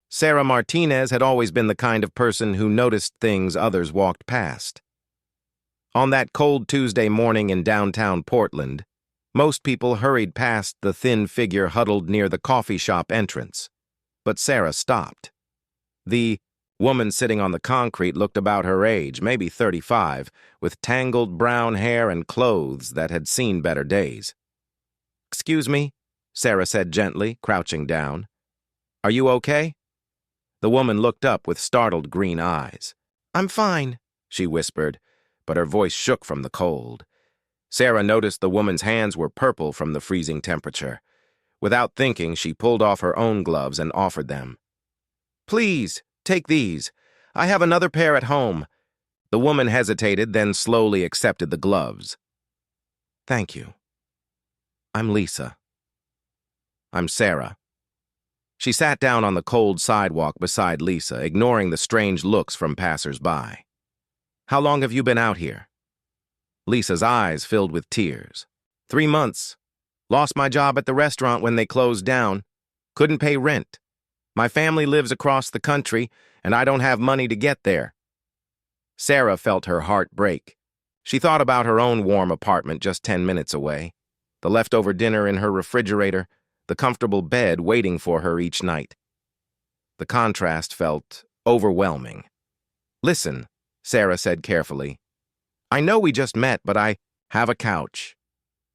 Sarah Martinez had always been the kind of person who noticed things others walked past. On that cold Tuesday morning in downtown Portland, most people hurried past the thin figure huddled near the coffee shop entrance. But Sarah stopped. The woman sitting on the concrete looked about her age, maybe 35, with tangled brown hair and clothes that had seen better days. "Excuse me," Sarah said gently, crouching down. "Are you okay?" The woman looked up with startled green eyes. "I'm fine," she whispered, but her voice shook from the cold. Sarah noticed the woman's hands were purple from the freezing temperature. Without thinking, she pulled off her own gloves and offered them. "Please, take these. I have another pair at home." The woman hesitated, then slowly accepted the gloves. "Thank you. I'm Lisa." "I'm Sarah." She sat down on the cold sidewalk beside Lisa, ignoring the strange looks from passers-by. "How long have you been out here?" Lisa's eyes filled with tears. 3 months. Lost my job at the restaurant when they closed down. Couldn't pay rent. My family lives across the country, and I don't have money to get there." Sarah felt her heart break. She thought about her own warm apartment just 10 minutes away, the leftover dinner in her refrigerator, the comfortable bed waiting for her each night. The contrast felt overwhelming. "Listen," Sarah said carefully. "I know we just met, but I have a couch.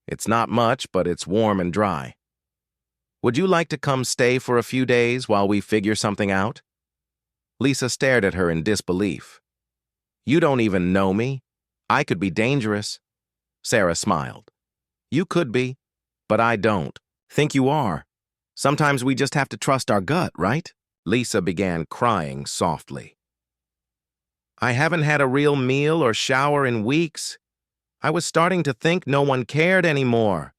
It's not much, but it's warm and dry. Would you like to come stay for a few days while we figure something out?" Lisa stared at her in disbelief. "You don't even know me. I could be dangerous." Sarah smiled. "You could be, but I don't think you are. Sometimes we just have to trust our gut, right?" Lisa began crying softly. "I haven't had a real meal or shower in weeks. I was starting to think no one cared anymore."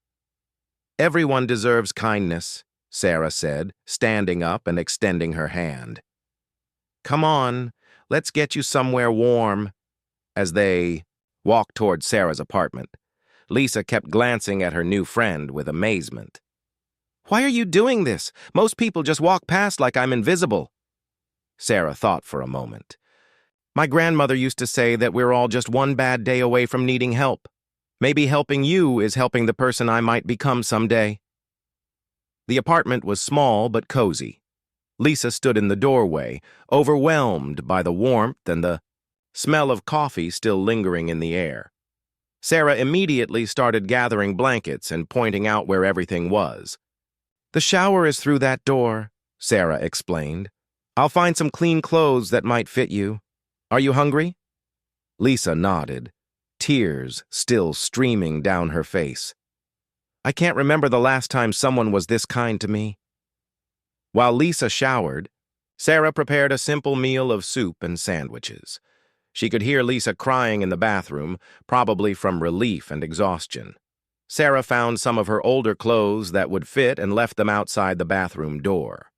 "Everyone deserves kindness," Sarah said, standing up and extending her hand. "Come on, let's get you somewhere warm." As they walked toward Sarah's apartment, Lisa kept glancing at her new friend with amazement. "Why are you doing this? Most people just walk past like I'm invisible." Sarah thought for a moment. "My grandmother used to say that we're all just one bad day away from needing help. Maybe helping you is helping the person I might become someday." The apartment was small but cozy. Lisa stood in the doorway, overwhelmed by the warmth and the smell of coffee still lingering in the air. Sarah immediately started gathering blankets and pointing out where everything was. "The shower is through that door," Sarah explained. "I'll find some clean clothes that might fit you. Are you hungry?" Lisa nodded, tears still streaming down her face. "I can't remember the last time someone was this kind to me." While Lisa showered, Sarah prepared a simple meal of soup and sandwiches. She could hear Lisa crying in the bathroom, probably from relief and exhaustion. Sarah found some of her older clothes that would fit and left them outside the bathroom door.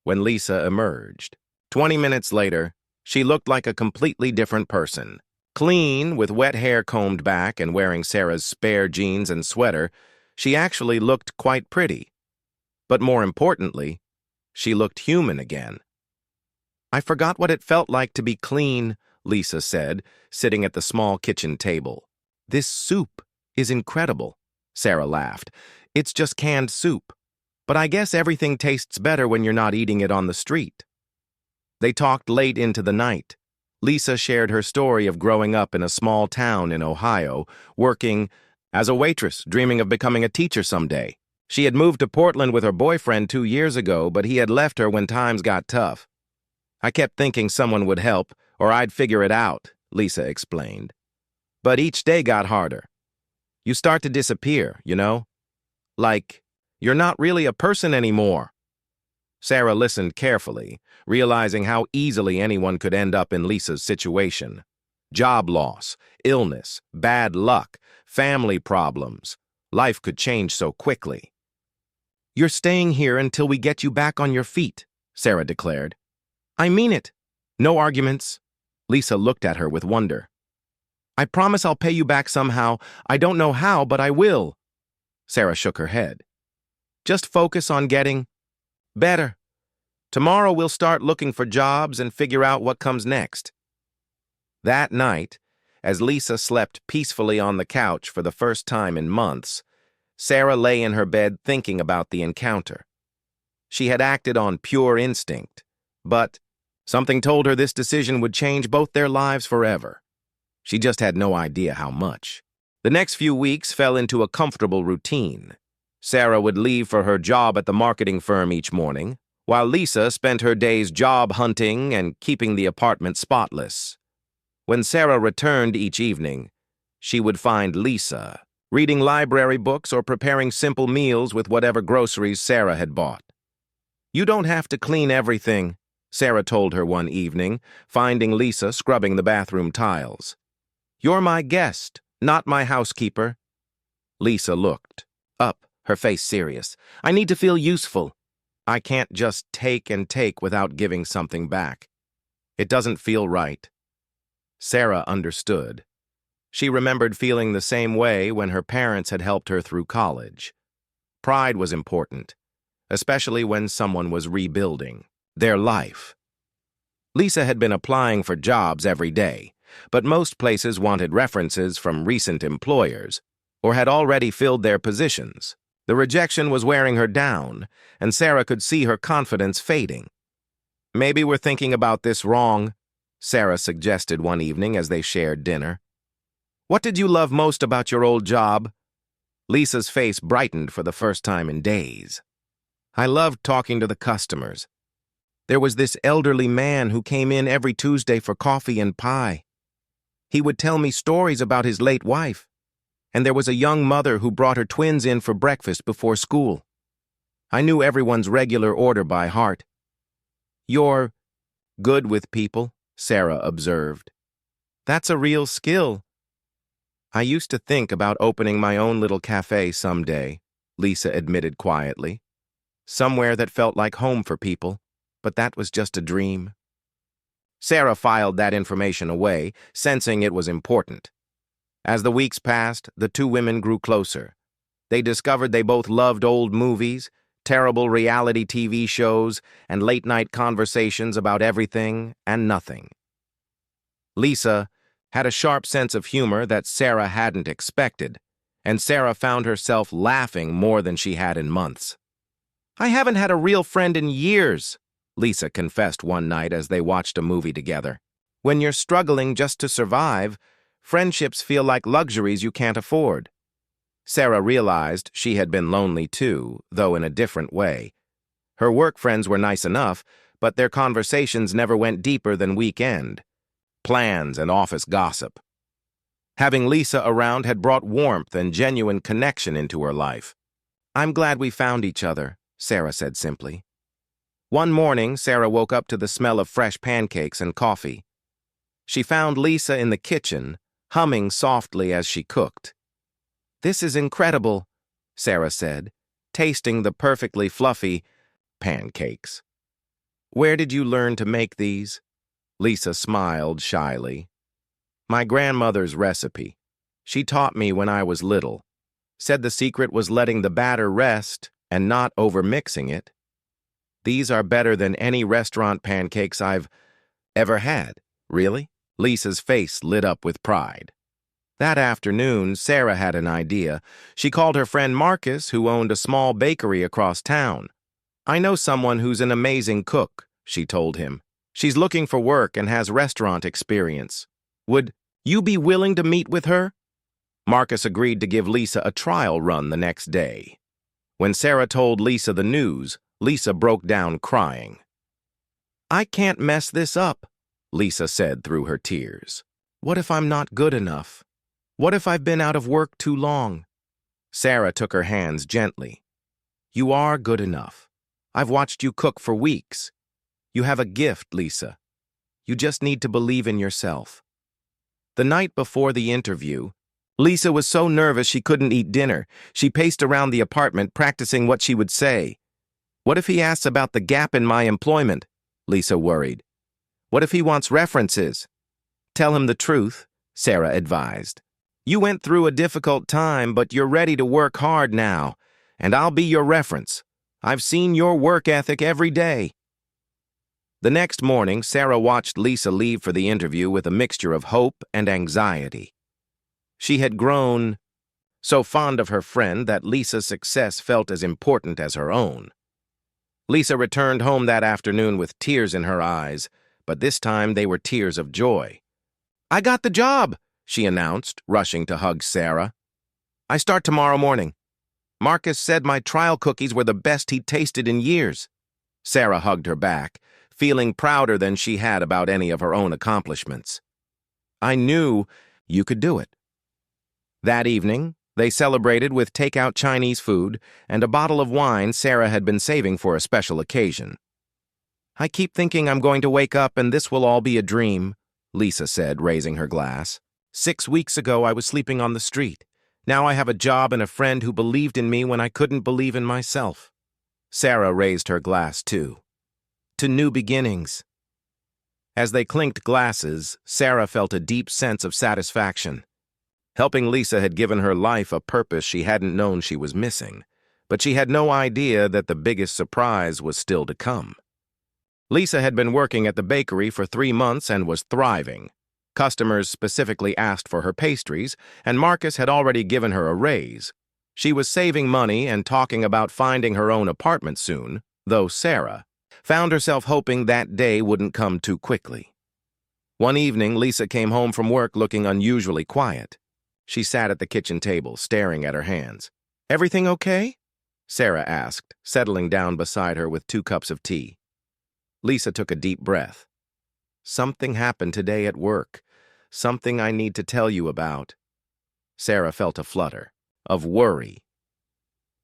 When Lisa emerged, 20 minutes later, she looked like a completely different person. Clean, with wet hair combed back and wearing Sarah's spare jeans and sweater, she actually looked quite pretty. But more importantly, she looked human again. "I forgot what it felt like to be clean," Lisa said, sitting at the small kitchen table. "This soup is incredible," Sarah laughed. "It's just canned soup. But I guess everything tastes better when you're not eating it on the street." They talked late into the night. Lisa shared her story of growing up in a small town in Ohio, working as a waitress, dreaming of becoming a teacher someday. She had moved to Portland with her boyfriend 2 years ago, but he had left her when times got tough. "I kept thinking someone would help, or I'd figure it out," Lisa explained. "But each day got harder. You start to disappear, you know? Like, you're not really a person anymore." Sarah listened carefully, realizing how easily anyone could end up in Lisa's situation. Job loss, illness, bad luck, family problems. Life could change so quickly. "You're staying here until we get you back on your feet," Sarah declared. "I mean it. No arguments." Lisa looked at her with wonder. "I promise I'll pay you back somehow. I don't know how, but I will." Sarah shook her head. "Just focus on getting better." Tomorrow we'll start looking for jobs and figure out what comes next." That night, as Lisa slept peacefully on the couch for the first time in months, Sarah lay in her bed thinking about the encounter. She had acted on pure instinct, but something told her this decision would change both their lives forever. She just had no idea how much. The next few weeks fell into a comfortable routine. Sarah would leave for her job at the marketing firm each morning, while Lisa spent her days job hunting and keeping the apartment spotless. When Sarah returned each evening, she would find Lisa reading library books or preparing simple meals with whatever groceries Sarah had bought. "You don't have to clean everything," Sarah told her one evening, finding Lisa scrubbing the bathroom tiles. "You're my guest, not my housekeeper." Lisa looked up, her face serious. "I need to feel useful. I can't just take and take without giving something back. It doesn't feel right." Sarah understood. She remembered feeling the same way when her parents had helped her through college. Pride was important, especially when someone was rebuilding their life. Lisa had been applying for jobs every day, but most places wanted references from recent employers or had already filled their positions. The rejection was wearing her down, and Sarah could see her confidence fading. "Maybe we're thinking about this wrong," Sarah suggested one evening as they shared dinner. "What did you love most about your old job?" Lisa's face brightened for the first time in days. "I loved talking to the customers. There was this elderly man who came in every Tuesday for coffee and pie. He would tell me stories about his late wife, and there was a young mother who brought her twins in for breakfast before school. I knew everyone's regular order by heart." "You're good with people," Sarah observed. "That's a real skill." "I used to think about opening my own little cafe someday," Lisa admitted quietly. "Somewhere that felt like home for people, but that was just a dream." Sarah filed that information away, sensing it was important. As the weeks passed, the two women grew closer. They discovered they both loved old movies, terrible reality TV shows, and late-night conversations about everything and nothing. Lisa had a sharp sense of humor that Sarah hadn't expected, and Sarah found herself laughing more than she had in months. "I haven't had a real friend in years," Lisa confessed one night as they watched a movie together. "When you're struggling just to survive, friendships feel like luxuries you can't afford." Sarah realized she had been lonely too, though in a different way. Her work friends were nice enough, but their conversations never went deeper than weekend plans and office gossip. Having Lisa around had brought warmth and genuine connection into her life. "I'm glad we found each other," Sarah said simply. One morning, Sarah woke up to the smell of fresh pancakes and coffee. She found Lisa in the kitchen, humming softly as she cooked. "This is incredible," Sarah said, tasting the perfectly fluffy pancakes. "Where did you learn to make these?" Lisa smiled shyly. "My grandmother's recipe. She taught me when I was little. Said the secret was letting the batter rest and not overmixing it. These are better than any restaurant pancakes I've ever had." "Really?" Lisa's face lit up with pride. That afternoon, Sarah had an idea. She called her friend Marcus, who owned a small bakery across town. "I know someone who's an amazing cook," she told him. "She's looking for work and has restaurant experience. Would you be willing to meet with her?" Marcus agreed to give Lisa a trial run the next day. When Sarah told Lisa the news, Lisa broke down crying. "I can't mess this up," Lisa said through her tears. "What if I'm not good enough? What if I've been out of work too long?" Sarah took her hands gently. "You are good enough. I've watched you cook for weeks. You have a gift, Lisa. You just need to believe in yourself." The night before the interview, Lisa was so nervous she couldn't eat dinner. She paced around the apartment, practicing what she would say. "What if he asks about the gap in my employment?" Lisa worried. "What if he wants references?" "Tell him the truth," Sarah advised. "You went through a difficult time, but you're ready to work hard now, and I'll be your reference. I've seen your work ethic every day." The next morning, Sarah watched Lisa leave for the interview with a mixture of hope and anxiety. She had grown so fond of her friend that Lisa's success felt as important as her own. Lisa returned home that afternoon with tears in her eyes, but this time they were tears of joy. "I got the job," she announced, rushing to hug Sarah. "I start tomorrow morning. Marcus said my trial cookies were the best he'd tasted in years." Sarah hugged her back, feeling prouder than she had about any of her own accomplishments. "I knew you could do it." That evening, they celebrated with takeout Chinese food and a bottle of wine Sarah had been saving for a special occasion. "I keep thinking I'm going to wake up and this will all be a dream," Lisa said, raising her glass. "6 weeks ago, I was sleeping on the street. Now I have a job and a friend who believed in me when I couldn't believe in myself." Sarah raised her glass, too. "To new beginnings." As they clinked glasses, Sarah felt a deep sense of satisfaction. Helping Lisa had given her life a purpose she hadn't known she was missing, but she had no idea that the biggest surprise was still to come. Lisa had been working at the bakery for 3 months and was thriving. Customers specifically asked for her pastries, and Marcus had already given her a raise. She was saving money and talking about finding her own apartment soon, though Sarah found herself hoping that day wouldn't come too quickly. One evening, Lisa came home from work looking unusually quiet. She sat at the kitchen table, staring at her hands. "Everything okay?" Sarah asked, settling down beside her with 2 cups of tea. Lisa took a deep breath. "Something happened today at work. Something I need to tell you about." Sarah felt a flutter of worry.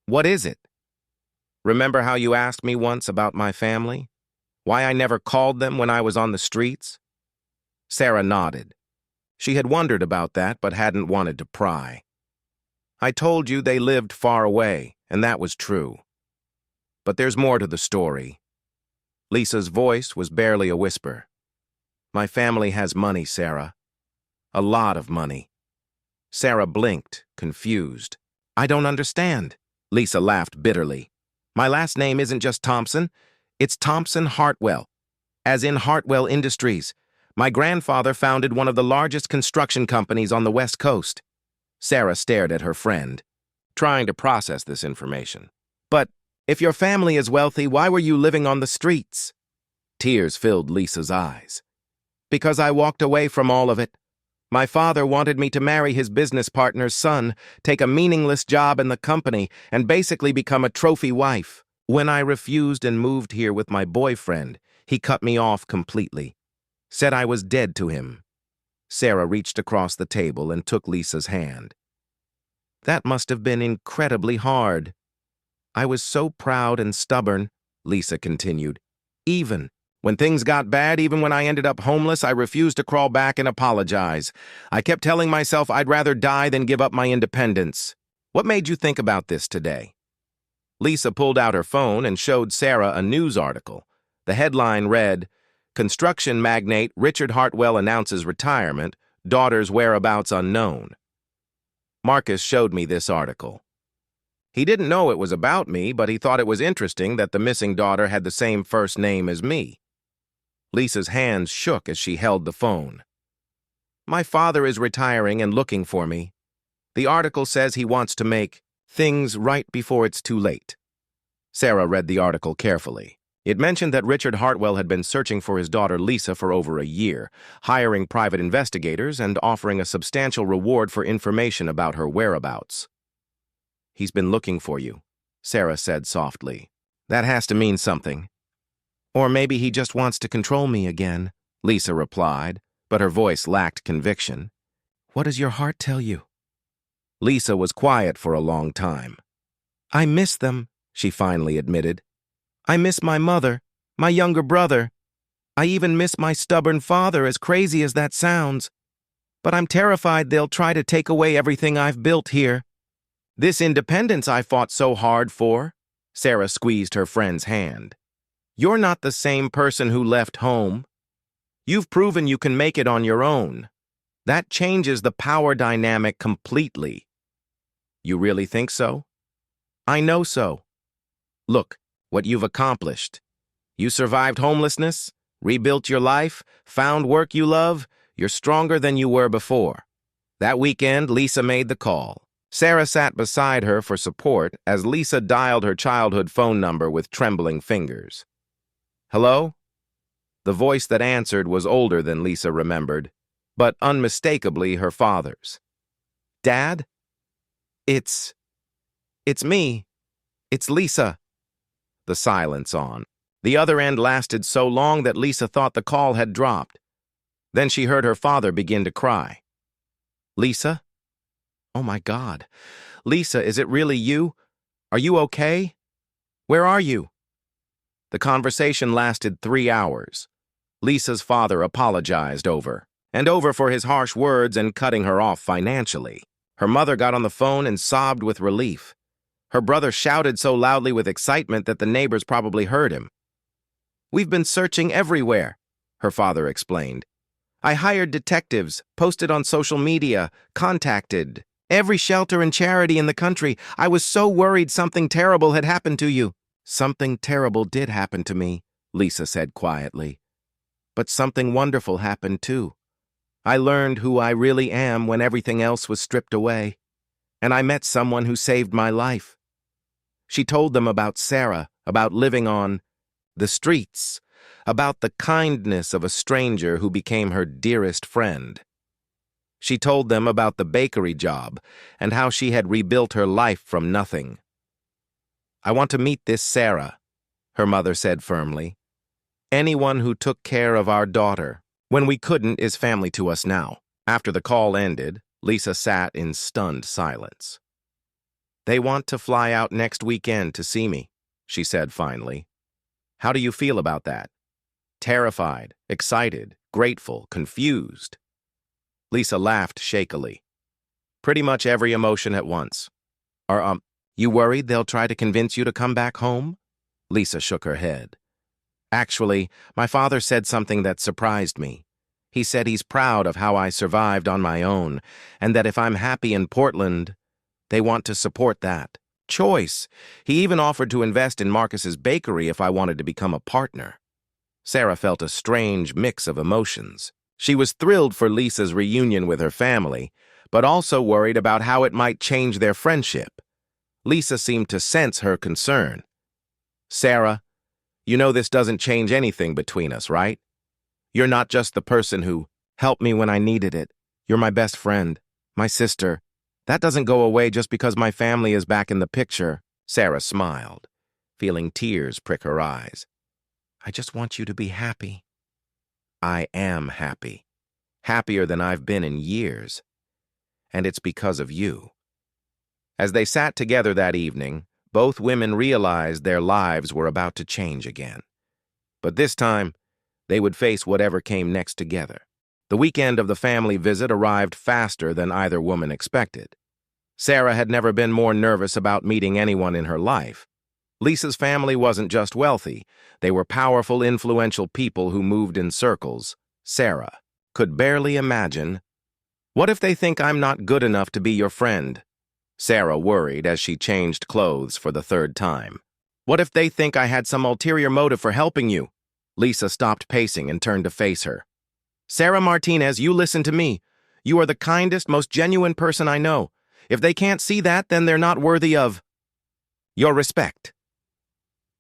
"What is it? Remember how you asked me once about my family? Why I never called them when I was on the streets?" Sarah nodded. She had wondered about that, but hadn't wanted to pry. "I told you they lived far away, and that was true. But there's more to the story." Lisa's voice was barely a whisper. "My family has money, Sarah. A lot of money." Sarah blinked, confused. "I don't understand." Lisa laughed bitterly. "My last name isn't just Thompson. It's Thompson Hartwell, as in Hartwell Industries. My grandfather founded one of the largest construction companies on the West Coast." Sarah stared at her friend, trying to process this information. "But if your family is wealthy, why were you living on the streets?" Tears filled Lisa's eyes. "Because I walked away from all of it. My father wanted me to marry his business partner's son, take a meaningless job in the company, and basically become a trophy wife. When I refused and moved here with my boyfriend, he cut me off completely. Said I was dead to him." Sarah reached across the table and took Lisa's hand. "That must have been incredibly hard." "I was so proud and stubborn," Lisa continued. "Even when things got bad, even when I ended up homeless, I refused to crawl back and apologize. I kept telling myself I'd rather die than give up my independence. What made you think about this today?" Lisa pulled out her phone and showed Sarah a news article. The headline read, "Construction magnate Richard Hartwell announces retirement, daughter's whereabouts unknown." Marcus showed me this article. He didn't know it was about me, but he thought it was interesting that the missing daughter had the same first name as me. Lisa's hands shook as she held the phone. "My father is retiring and looking for me. The article says he wants to make things right before it's too late." Sarah read the article carefully. It mentioned that Richard Hartwell had been searching for his daughter Lisa for over a year, hiring private investigators and offering a substantial reward for information about her whereabouts. "He's been looking for you," Sarah said softly. "That has to mean something." "Or maybe he just wants to control me again," Lisa replied, but her voice lacked conviction. "What does your heart tell you?" Lisa was quiet for a long time. "I miss them," she finally admitted. "I miss my mother, my younger brother. I even miss my stubborn father, as crazy as that sounds. But I'm terrified they'll try to take away everything I've built here. This independence I fought so hard for." Sarah squeezed her friend's hand. "You're not the same person who left home. You've proven you can make it on your own. That changes the power dynamic completely." "You really think so?" "I know so. Look what you've accomplished. You survived homelessness, Rebuilt your life? Found work you love? You're stronger than you were before. That weekend, Lisa made the call. Sarah sat beside her for support as Lisa dialed her childhood phone number with trembling fingers. Hello? The voice that answered was older than Lisa remembered, but unmistakably her father's. Dad? It's me. It's Lisa. The silence on. The other end lasted so long that Lisa thought the call had dropped. Then she heard her father begin to cry. Lisa? Oh my God. Lisa, is it really you? Are you okay? Where are you? The conversation lasted 3 hours. Lisa's father apologized over for his harsh words and cutting her off financially. Her mother got on the phone and sobbed with relief. Her brother shouted so loudly with excitement that the neighbors probably heard him. We've been searching everywhere, her father explained. I hired detectives, posted on social media, contacted every shelter and charity in the country. I was so worried something terrible had happened to you. Something terrible did happen to me, Lisa said quietly. But something wonderful happened too. I learned who I really am when everything else was stripped away. And I met someone who saved my life. She told them about Sarah, about living on the streets, about the kindness of a stranger who became her dearest friend. She told them about the bakery job and how she had rebuilt her life from nothing. I want to meet this Sarah, her mother said firmly. Anyone who took care of our daughter when we couldn't is family to us now. After the call ended, Lisa sat in stunned silence. They want to fly out next weekend to see me, she said finally. How do you feel about that? Terrified, excited, grateful, confused. Lisa laughed shakily. Pretty much every emotion at once. You worried they'll try to convince you to come back home? Lisa shook her head. Actually, my father said something that surprised me. He said he's proud of how I survived on my own, and that if I'm happy in Portland, they want to support that choice. He even offered to invest in Marcus's bakery if I wanted to become a partner. Sarah felt a strange mix of emotions. She was thrilled for Lisa's reunion with her family, but also worried about how it might change their friendship. Lisa seemed to sense her concern. Sarah, you know this doesn't change anything between us, right? You're not just the person who helped me when I needed it. You're my best friend, my sister. That doesn't go away just because my family is back in the picture. Sarah smiled, feeling tears prick her eyes. I just want you to be happy. I am happy. Happier than I've been in years. And it's because of you. As they sat together that evening, both women realized their lives were about to change again. But this time, they would face whatever came next together. The weekend of the family visit arrived faster than either woman expected. Sarah had never been more nervous about meeting anyone in her life. Lisa's family wasn't just wealthy. They were powerful, influential people who moved in circles. Sarah could barely imagine. What if they think I'm not good enough to be your friend? Sarah worried as she changed clothes for the third time. What if they think I had some ulterior motive for helping you? Lisa stopped pacing and turned to face her. Sarah Martinez, you listen to me. You are the kindest, most genuine person I know. If they can't see that, then they're not worthy of your respect.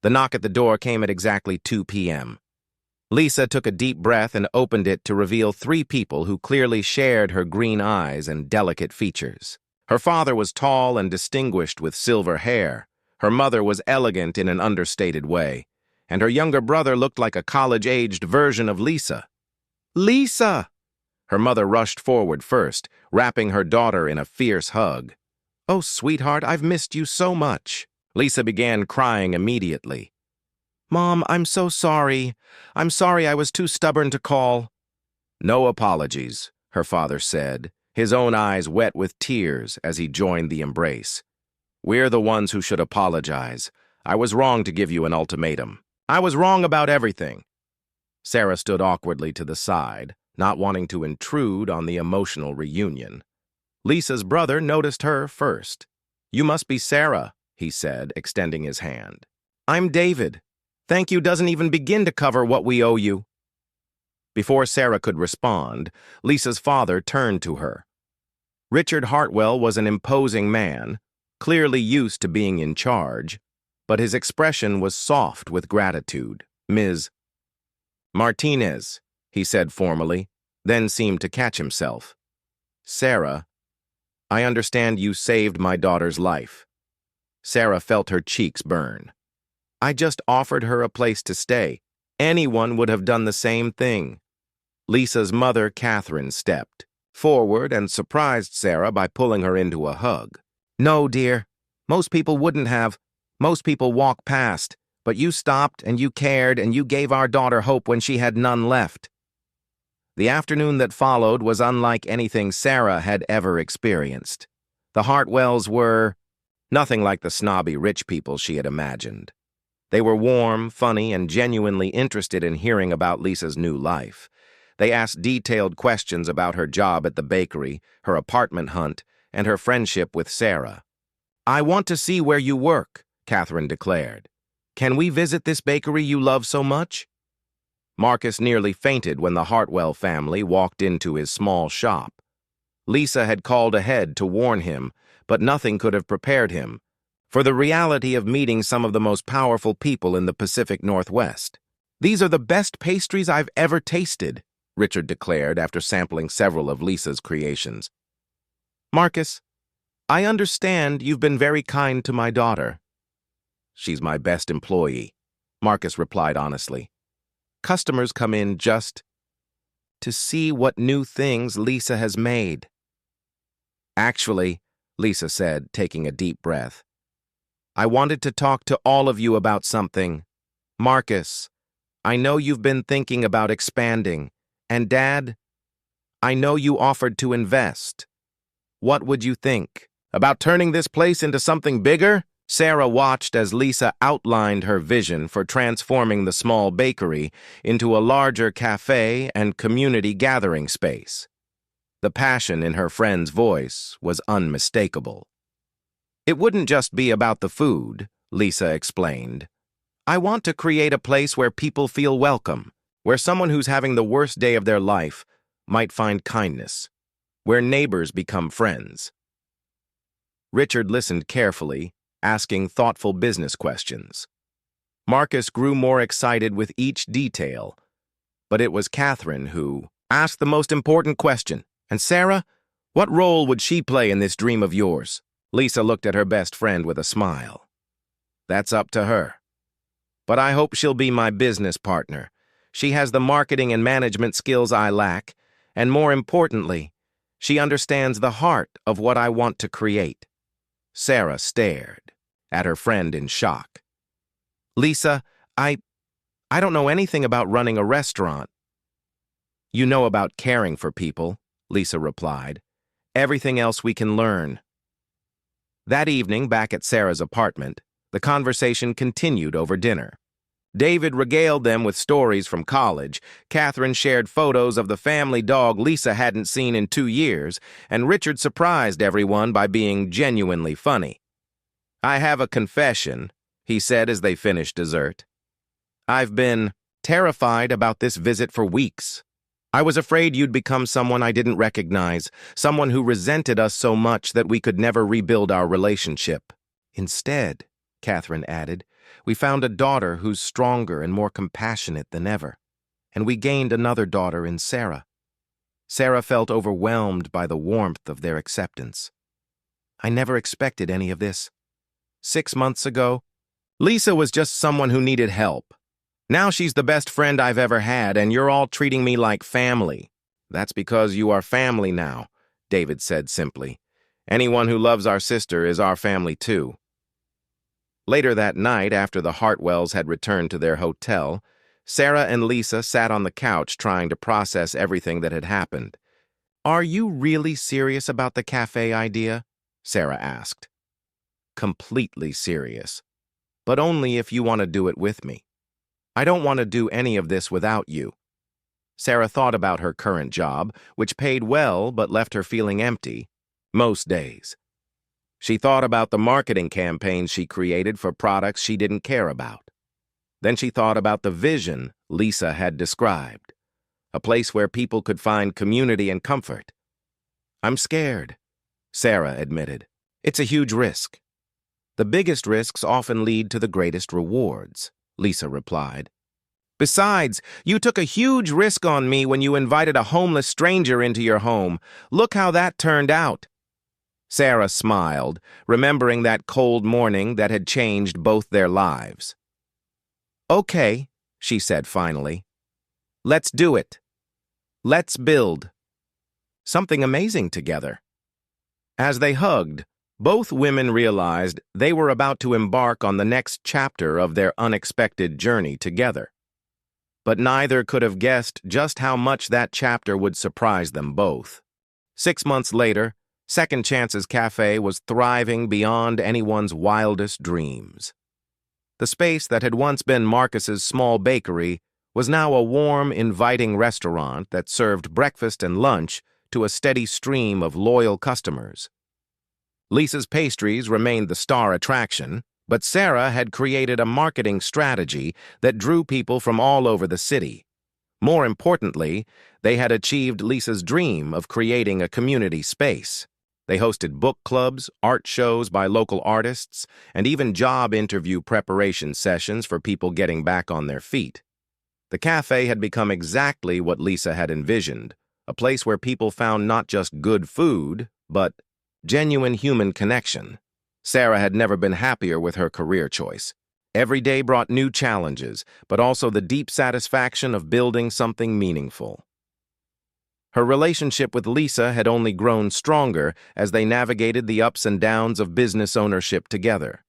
The knock at the door came at exactly 2 p.m. Lisa took a deep breath and opened it to reveal 3 people who clearly shared her green eyes and delicate features. Her father was tall and distinguished with silver hair. Her mother was elegant in an understated way. And her younger brother looked like a college-aged version of Lisa. Lisa! Her mother rushed forward first, wrapping her daughter in a fierce hug. Oh, sweetheart, I've missed you so much. Lisa began crying immediately. Mom, I'm so sorry. I'm sorry I was too stubborn to call. No apologies, her father said, his own eyes wet with tears as he joined the embrace. We're the ones who should apologize. I was wrong to give you an ultimatum. I was wrong about everything. Sarah stood awkwardly to the side, not wanting to intrude on the emotional reunion. Lisa's brother noticed her first. You must be Sarah, he said, extending his hand. I'm David. Thank you doesn't even begin to cover what we owe you. Before Sarah could respond, Lisa's father turned to her. Richard Hartwell was an imposing man, clearly used to being in charge, but his expression was soft with gratitude. "Ms. Martinez," he said formally, then seemed to catch himself. "Sarah, I understand you saved my daughter's life." Sarah felt her cheeks burn. "I just offered her a place to stay. Anyone would have done the same thing." Lisa's mother, Catherine, stepped forward and surprised Sarah by pulling her into a hug. "No, dear. Most people wouldn't have. Most people walk past. But you stopped and you cared and you gave our daughter hope when she had none left." The afternoon that followed was unlike anything Sarah had ever experienced. The Hartwells were nothing like the snobby rich people she had imagined. They were warm, funny, and genuinely interested in hearing about Lisa's new life. They asked detailed questions about her job at the bakery, her apartment hunt, and her friendship with Sarah. "I want to see where you work," Catherine declared. "Can we visit this bakery you love so much?" Marcus nearly fainted when the Hartwell family walked into his small shop. Lisa had called ahead to warn him, but nothing could have prepared him for the reality of meeting some of the most powerful people in the Pacific Northwest. "These are the best pastries I've ever tasted," Richard declared after sampling several of Lisa's creations. "Marcus, I understand you've been very kind to my daughter." "She's my best employee," Marcus replied honestly. "Customers come in just to see what new things Lisa has made." "Actually," Lisa said, taking a deep breath, "I wanted to talk to all of you about something. Marcus, I know you've been thinking about expanding, and Dad, I know you offered to invest. What would you think about turning this place into something bigger?" Sarah watched as Lisa outlined her vision for transforming the small bakery into a larger cafe and community gathering space. The passion in her friend's voice was unmistakable. "It wouldn't just be about the food," Lisa explained. "I want to create a place where people feel welcome, where someone who's having the worst day of their life might find kindness, where neighbors become friends." Richard listened carefully, asking thoughtful business questions. Marcus grew more excited with each detail, but it was Catherine who asked the most important question. "And Sarah, what role would she play in this dream of yours?" Lisa looked at her best friend with a smile. "That's up to her. But I hope she'll be my business partner. She has the marketing and management skills I lack, and more importantly, she understands the heart of what I want to create." Sarah stared at her friend in shock. "Lisa, I don't know anything about running a restaurant." "You know about caring for people," Lisa replied. "Everything else we can learn." That evening, back at Sarah's apartment, the conversation continued over dinner. David regaled them with stories from college, Catherine shared photos of the family dog Lisa hadn't seen in 2 years, and Richard surprised everyone by being genuinely funny. "I have a confession," he said as they finished dessert. "I've been terrified about this visit for weeks. I was afraid you'd become someone I didn't recognize, someone who resented us so much that we could never rebuild our relationship. Instead," Catherine added, "we found a daughter who's stronger and more compassionate than ever. And we gained another daughter in Sarah." Sarah felt overwhelmed by the warmth of their acceptance. "I never expected any of this. 6 months ago, Lisa was just someone who needed help. Now she's the best friend I've ever had, and you're all treating me like family." "That's because you are family now," David said simply. "Anyone who loves our sister is our family too." Later that night, after the Hartwells had returned to their hotel, Sarah and Lisa sat on the couch trying to process everything that had happened. "Are you really serious about the cafe idea?" Sarah asked. "Completely serious. But only if you want to do it with me. I don't want to do any of this without you." Sarah thought about her current job, which paid well but left her feeling empty most days. She thought about the marketing campaigns she created for products she didn't care about. Then she thought about the vision Lisa had described. a place where people could find community and comfort. I'm scared, Sarah admitted. It's a huge risk. The biggest risks often lead to the greatest rewards, Lisa replied. Besides, you took a huge risk on me when you invited a homeless stranger into your home. Look how that turned out. Sarah smiled, remembering that cold morning that had changed both their lives. Okay, she said finally. Let's do it. Let's build something amazing together. As they hugged, both women realized they were about to embark on the next chapter of their unexpected journey together. But neither could have guessed just how much that chapter would surprise them both. 6 months later, Second Chance's Cafe was thriving beyond anyone's wildest dreams. The space that had once been Marcus's small bakery was now a warm, inviting restaurant that served breakfast and lunch to a steady stream of loyal customers. Lisa's pastries remained the star attraction, but Sarah had created a marketing strategy that drew people from all over the city. More importantly, they had achieved Lisa's dream of creating a community space. They hosted book clubs, art shows by local artists, and even job interview preparation sessions for people getting back on their feet. The cafe had become exactly what Lisa had envisioned, a place where people found not just good food, but genuine human connection. Sarah had never been happier with her career choice. Every day brought new challenges, but also the deep satisfaction of building something meaningful. Her relationship with Lisa had only grown stronger as they navigated the ups and downs of business ownership together.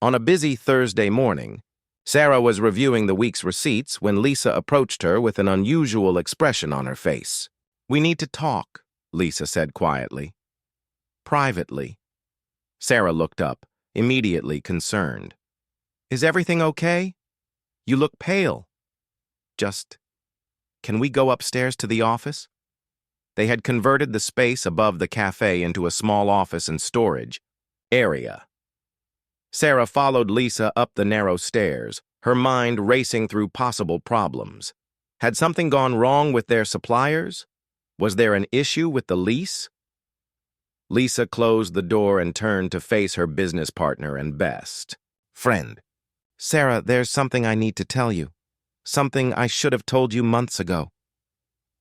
On a busy Thursday morning, Sarah was reviewing the week's receipts when Lisa approached her with an unusual expression on her face. "We need to talk," Lisa said quietly. "Privately." Sarah looked up, immediately concerned. "Is everything okay? You look pale." Can we go upstairs to the office?" They had converted the space above the cafe into a small office and storage area. Sarah followed Lisa up the narrow stairs, her mind racing through possible problems. Had something gone wrong with their suppliers? Was there an issue with the lease? Lisa closed the door and turned to face her business partner and best friend. "Sarah, there's something I need to tell you. Something I should have told you months ago."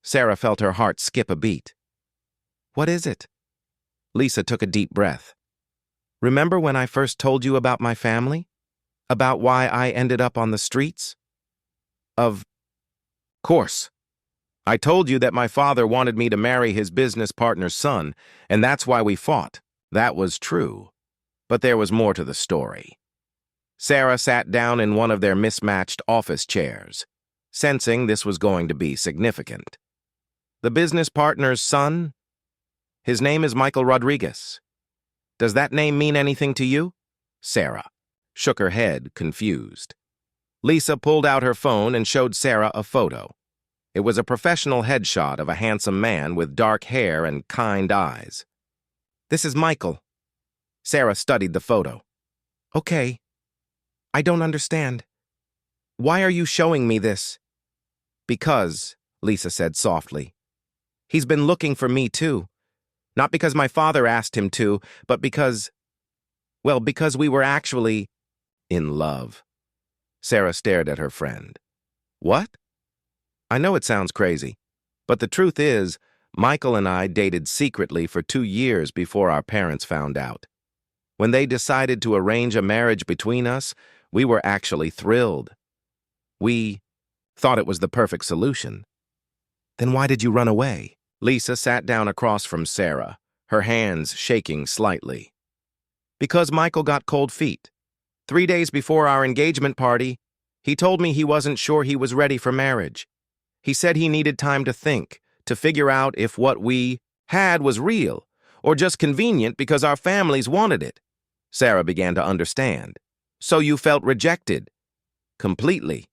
Sarah felt her heart skip a beat. "What is it?" Lisa took a deep breath. "Remember when I first told you about my family? About why I ended up on the streets?" "Of course. I told you that my father wanted me to marry his business partner's son, and that's why we fought. That was true. But there was more to the story." Sarah sat down in one of their mismatched office chairs, sensing this was going to be significant. "The business partner's son? His name is Michael Rodriguez. Does that name mean anything to you?" Sarah shook her head, confused. Lisa pulled out her phone and showed Sarah a photo. It was a professional headshot of a handsome man with dark hair and kind eyes. "This is Michael." Sarah studied the photo. "Okay. I don't understand. Why are you showing me this?" "Because," Lisa said softly, "he's been looking for me too. Not because my father asked him to, but because we were actually in love." Sarah stared at her friend. "What?" "I know it sounds crazy, but the truth is, Michael and I dated secretly for 2 years before our parents found out. When they decided to arrange a marriage between us, we were actually thrilled. We thought it was the perfect solution." "Then why did you run away?" Lisa sat down across from Sarah, her hands shaking slightly. "Because Michael got cold feet. 3 days before our engagement party, he told me he wasn't sure he was ready for marriage. He said he needed time to think, to figure out if what we had was real, or just convenient because our families wanted it." Sarah began to understand. "So you felt rejected?" "Completely.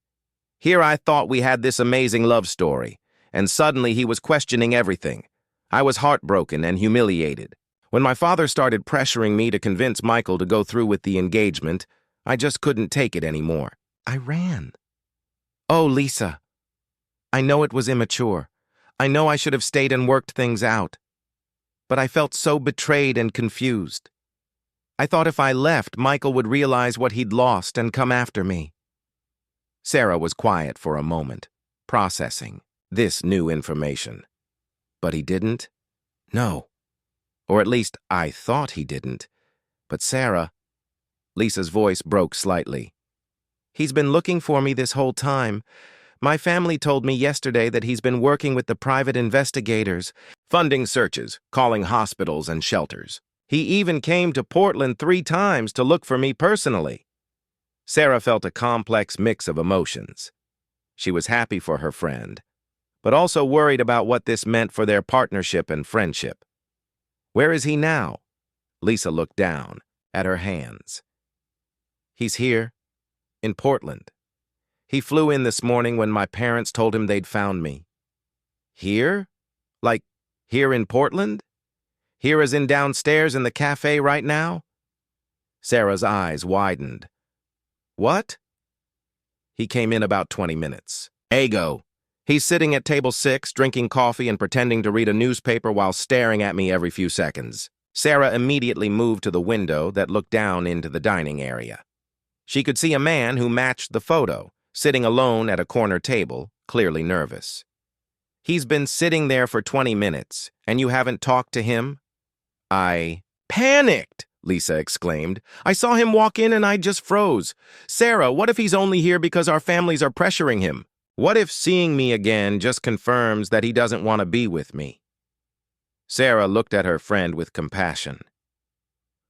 Here I thought we had this amazing love story, and suddenly he was questioning everything. I was heartbroken and humiliated. When my father started pressuring me to convince Michael to go through with the engagement, I just couldn't take it anymore. I ran." "Oh, Lisa." I know it was immature. I know I should have stayed and worked things out. But I felt so betrayed and confused. I thought if I left, Michael would realize what he'd lost and come after me. Sarah was quiet for a moment, processing this new information. But he didn't? No. Or at least I thought he didn't. But Sarah... Lisa's voice broke slightly. He's been looking for me this whole time. My family told me yesterday that he's been working with the private investigators, funding searches, calling hospitals and shelters. He even came to Portland 3 times to look for me personally. Sarah felt a complex mix of emotions. She was happy for her friend, but also worried about what this meant for their partnership and friendship. Where is he now? Lisa looked down at her hands. He's here, in Portland. He flew in this morning when my parents told him they'd found me. Here? Like, here in Portland? Here as in downstairs in the cafe right now? Sarah's eyes widened. What? He came in about 20 minutes. Ego. He's sitting at table 6, drinking coffee and pretending to read a newspaper while staring at me every few seconds. Sarah immediately moved to the window that looked down into the dining area. She could see a man who matched the photo, sitting alone at a corner table, clearly nervous. He's been sitting there for 20 minutes, and you haven't talked to him? I panicked, Lisa exclaimed. I saw him walk in and I just froze. Sarah, what if he's only here because our families are pressuring him? What if seeing me again just confirms that he doesn't want to be with me? Sarah looked at her friend with compassion.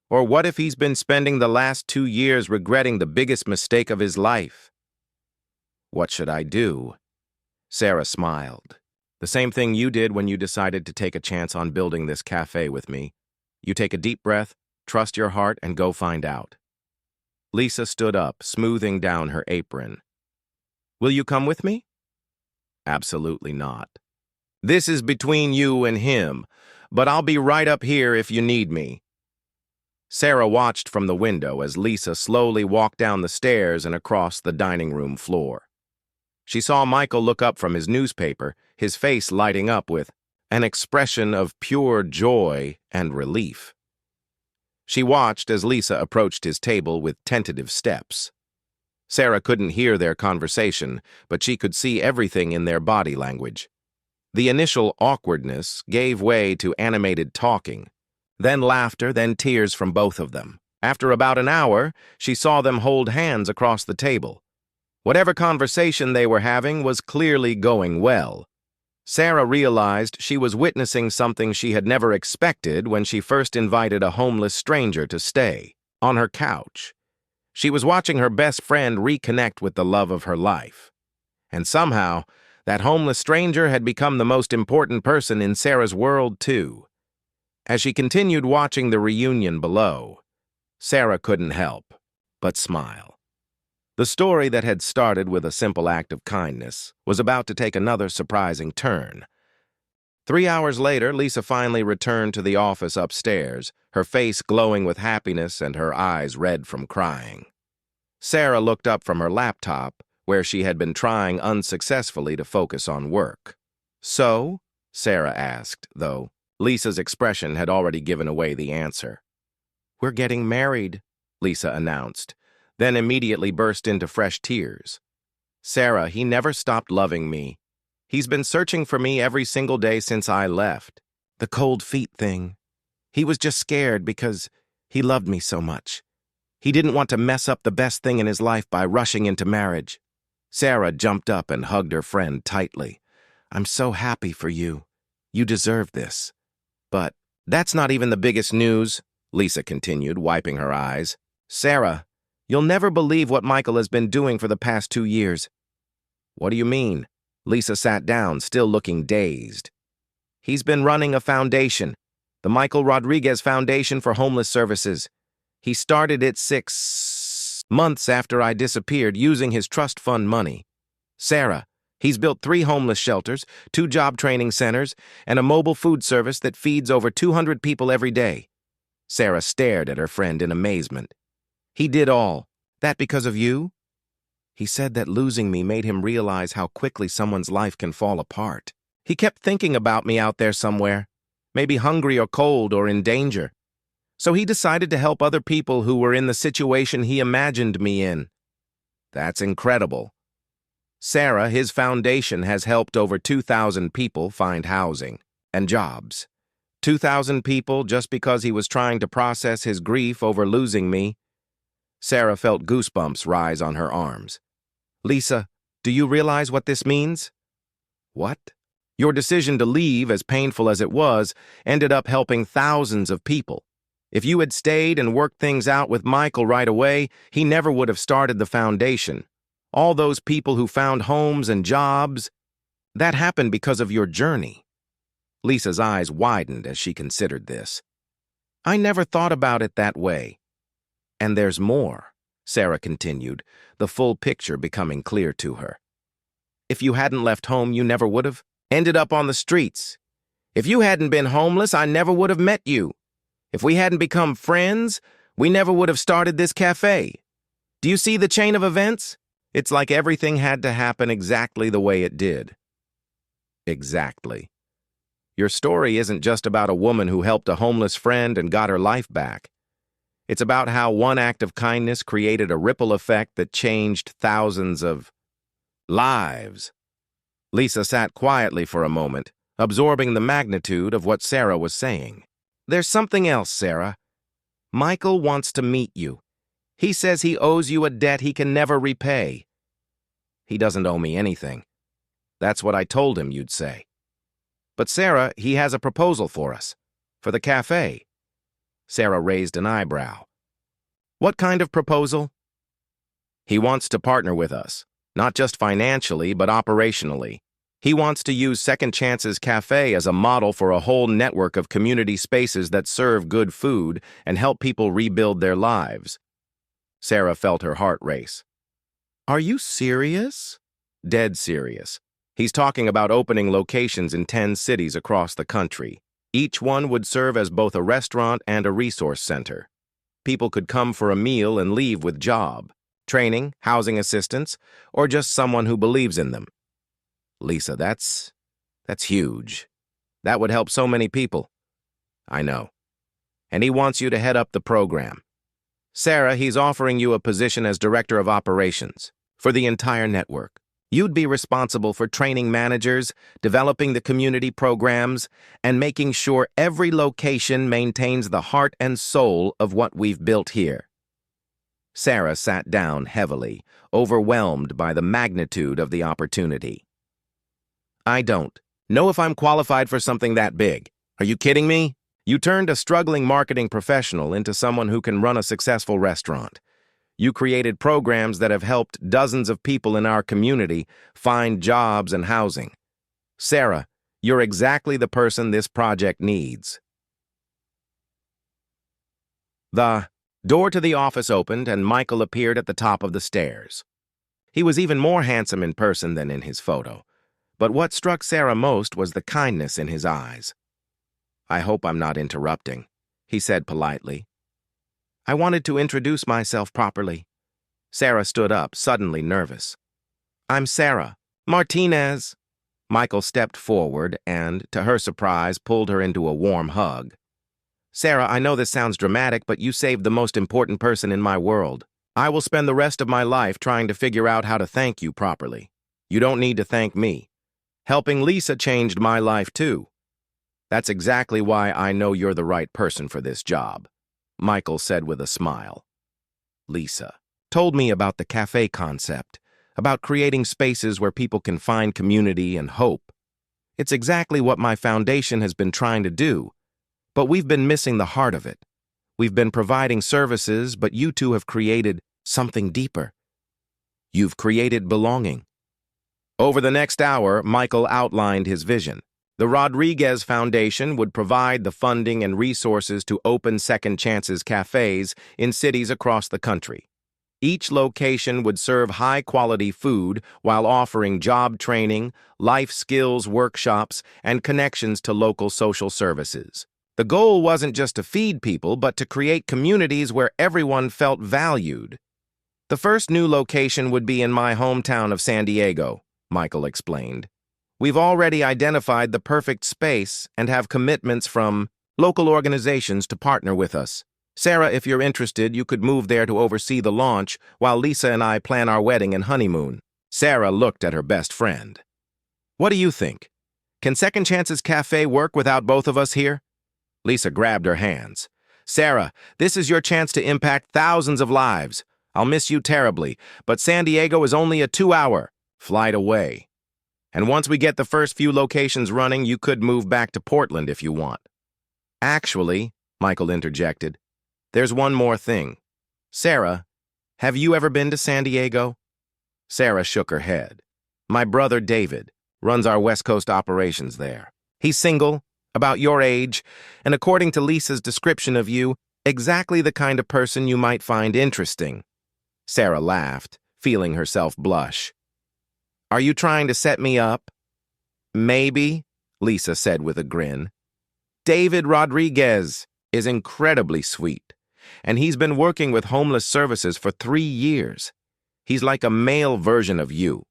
Or what if he's been spending the last 2 years regretting the biggest mistake of his life? What should I do? Sarah smiled. The same thing you did when you decided to take a chance on building this cafe with me. You take a deep breath, trust your heart, and go find out. Lisa stood up, smoothing down her apron. Will you come with me? Absolutely not. This is between you and him, but I'll be right up here if you need me. Sarah watched from the window as Lisa slowly walked down the stairs and across the dining room floor. She saw Michael look up from his newspaper, his face lighting up with an expression of pure joy and relief. She watched as Lisa approached his table with tentative steps. Sarah couldn't hear their conversation, but she could see everything in their body language. The initial awkwardness gave way to animated talking, then laughter, then tears from both of them. After about an hour, she saw them hold hands across the table. Whatever conversation they were having was clearly going well. Sarah realized she was witnessing something she had never expected when she first invited a homeless stranger to stay, on her couch. She was watching her best friend reconnect with the love of her life. And somehow, that homeless stranger had become the most important person in Sarah's world, too. As she continued watching the reunion below, Sarah couldn't help but smile. The story that had started with a simple act of kindness was about to take another surprising turn. 3 hours later, Lisa finally returned to the office upstairs, her face glowing with happiness and her eyes red from crying. Sarah looked up from her laptop, where she had been trying unsuccessfully to focus on work. So? Sarah asked, though Lisa's expression had already given away the answer. We're getting married, Lisa announced, then immediately burst into fresh tears. Sarah, he never stopped loving me. He's been searching for me every single day since I left. The cold feet thing. He was just scared because he loved me so much. He didn't want to mess up the best thing in his life by rushing into marriage. Sarah jumped up and hugged her friend tightly. I'm so happy for you. You deserve this. But that's not even the biggest news, Lisa continued, wiping her eyes. Sarah, you'll never believe what Michael has been doing for the past 2 years. What do you mean? Lisa sat down, still looking dazed. He's been running a foundation, the Michael Rodriguez Foundation for Homeless Services. He started it 6 months after I disappeared using his trust fund money. Sarah, he's built 3 homeless shelters, 2 job training centers, and a mobile food service that feeds over 200 people every day. Sarah stared at her friend in amazement. He did all that because of you? He said that losing me made him realize how quickly someone's life can fall apart. He kept thinking about me out there somewhere, maybe hungry or cold or in danger. So he decided to help other people who were in the situation he imagined me in. That's incredible. Sarah, his foundation has helped over 2,000 people find housing and jobs. 2,000 people just because he was trying to process his grief over losing me. Sarah felt goosebumps rise on her arms. Lisa, do you realize what this means? What? Your decision to leave, as painful as it was, ended up helping thousands of people. If you had stayed and worked things out with Michael right away, he never would have started the foundation. All those people who found homes and jobs, that happened because of your journey. Lisa's eyes widened as she considered this. I never thought about it that way. And there's more, Sarah continued, the full picture becoming clear to her. If you hadn't left home, you never would have ended up on the streets. If you hadn't been homeless, I never would have met you. If we hadn't become friends, we never would have started this cafe. Do you see the chain of events? It's like everything had to happen exactly the way it did. Exactly. Your story isn't just about a woman who helped a homeless friend and got her life back. It's about how one act of kindness created a ripple effect that changed thousands of lives. Lisa sat quietly for a moment, absorbing the magnitude of what Sarah was saying. There's something else, Sarah. Michael wants to meet you. He says he owes you a debt he can never repay. He doesn't owe me anything. That's what I told him you'd say. But Sarah, he has a proposal for us. For the cafe. Sarah raised an eyebrow. What kind of proposal? He wants to partner with us, not just financially, but operationally. He wants to use Second Chance's Cafe as a model for a whole network of community spaces that serve good food and help people rebuild their lives. Sarah felt her heart race. Are you serious? Dead serious. He's talking about opening locations in 10 cities across the country. Each one would serve as both a restaurant and a resource center. People could come for a meal and leave with job, training, housing assistance, or just someone who believes in them. Lisa, that's huge. That would help so many people. I know. And he wants you to head up the program. Sarah, he's offering you a position as Director of Operations for the entire network. You'd be responsible for training managers, developing the community programs, and making sure every location maintains the heart and soul of what we've built here. Sarah sat down heavily, overwhelmed by the magnitude of the opportunity. I don't know if I'm qualified for something that big. Are you kidding me? You turned a struggling marketing professional into someone who can run a successful restaurant. You created programs that have helped dozens of people in our community find jobs and housing. Sarah, you're exactly the person this project needs. The door to the office opened and Michael appeared at the top of the stairs. He was even more handsome in person than in his photo. But what struck Sarah most was the kindness in his eyes. I hope I'm not interrupting, he said politely. I wanted to introduce myself properly. Sarah stood up, suddenly nervous. I'm Sarah Martinez. Michael stepped forward and, to her surprise, pulled her into a warm hug. Sarah, I know this sounds dramatic, but you saved the most important person in my world. I will spend the rest of my life trying to figure out how to thank you properly. You don't need to thank me. Helping Lisa changed my life too. That's exactly why I know you're the right person for this job, Michael said with a smile. Lisa told me about the cafe concept, about creating spaces where people can find community and hope. It's exactly what my foundation has been trying to do, but we've been missing the heart of it. We've been providing services, but you two have created something deeper. You've created belonging. Over the next hour, Michael outlined his vision. The Rodriguez Foundation would provide the funding and resources to open Second Chance's cafes in cities across the country. Each location would serve high-quality food while offering job training, life skills workshops, and connections to local social services. The goal wasn't just to feed people, but to create communities where everyone felt valued. The first new location would be in my hometown of San Diego, Michael explained. We've already identified the perfect space and have commitments from local organizations to partner with us. Sarah, if you're interested, you could move there to oversee the launch while Lisa and I plan our wedding and honeymoon. Sarah looked at her best friend. What do you think? Can Second Chances Cafe work without both of us here? Lisa grabbed her hands. Sarah, this is your chance to impact thousands of lives. I'll miss you terribly, but San Diego is only a 2-hour flight away. And once we get the first few locations running, you could move back to Portland if you want. Actually, Michael interjected, there's one more thing. Sarah, have you ever been to San Diego? Sarah shook her head. My brother David runs our West Coast operations there. He's single, about your age, and according to Lisa's description of you, exactly the kind of person you might find interesting. Sarah laughed, feeling herself blush. Are you trying to set me up? Maybe, Lisa said with a grin. David Rodriguez is incredibly sweet, and he's been working with homeless services for 3 years. He's like a male version of you.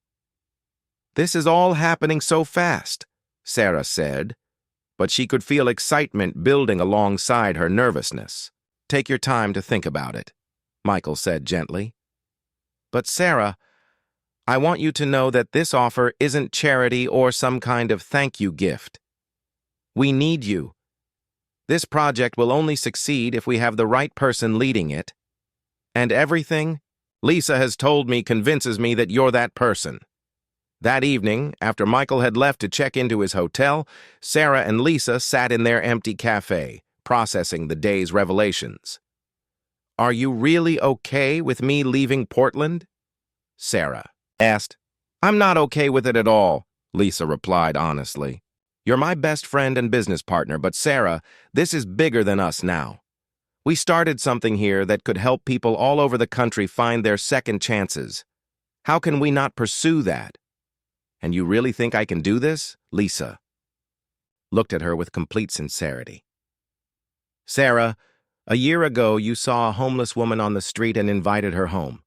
This is all happening so fast, Sarah said, but she could feel excitement building alongside her nervousness. Take your time to think about it, Michael said gently. But Sarah, I want you to know that this offer isn't charity or some kind of thank you gift. We need you. This project will only succeed if we have the right person leading it. And everything Lisa has told me convinces me that you're that person. That evening, after Michael had left to check into his hotel, Sarah and Lisa sat in their empty cafe, processing the day's revelations. Are you really okay with me leaving Portland? Sarah asked. I'm not okay with it at all, Lisa replied honestly. You're my best friend and business partner, but Sarah, this is bigger than us now. We started something here that could help people all over the country find their second chances. How can we not pursue that? And you really think I can do this? Lisa looked at her with complete sincerity. Sarah, a year ago you saw a homeless woman on the street and invited her home.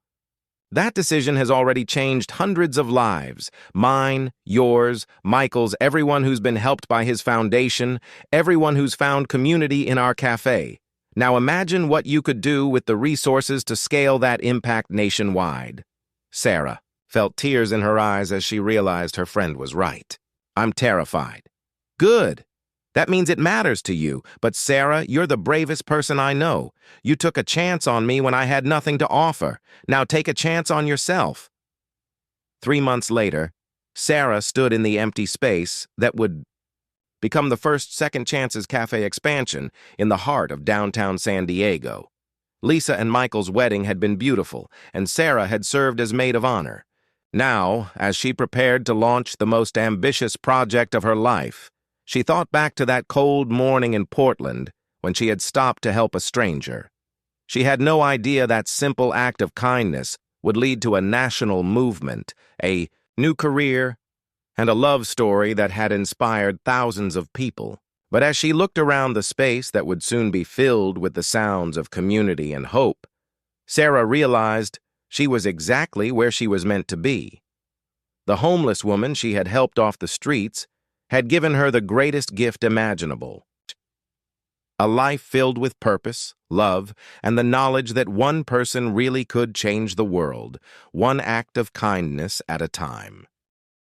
That decision has already changed hundreds of lives. Mine, yours, Michael's, everyone who's been helped by his foundation, everyone who's found community in our cafe. Now imagine what you could do with the resources to scale that impact nationwide. Sarah felt tears in her eyes as she realized her friend was right. I'm terrified. Good. That means it matters to you. But Sarah, you're the bravest person I know. You took a chance on me when I had nothing to offer. Now take a chance on yourself. 3 months later, Sarah stood in the empty space that would become the first Second Chances Cafe expansion in the heart of downtown San Diego. Lisa and Michael's wedding had been beautiful, and Sarah had served as maid of honor. Now, as she prepared to launch the most ambitious project of her life, she thought back to that cold morning in Portland when she had stopped to help a stranger. She had no idea that simple act of kindness would lead to a national movement, a new career, and a love story that had inspired thousands of people. But as she looked around the space that would soon be filled with the sounds of community and hope, Sarah realized she was exactly where she was meant to be. The homeless woman she had helped off the streets had given her the greatest gift imaginable. A life filled with purpose, love, and the knowledge that one person really could change the world, one act of kindness at a time.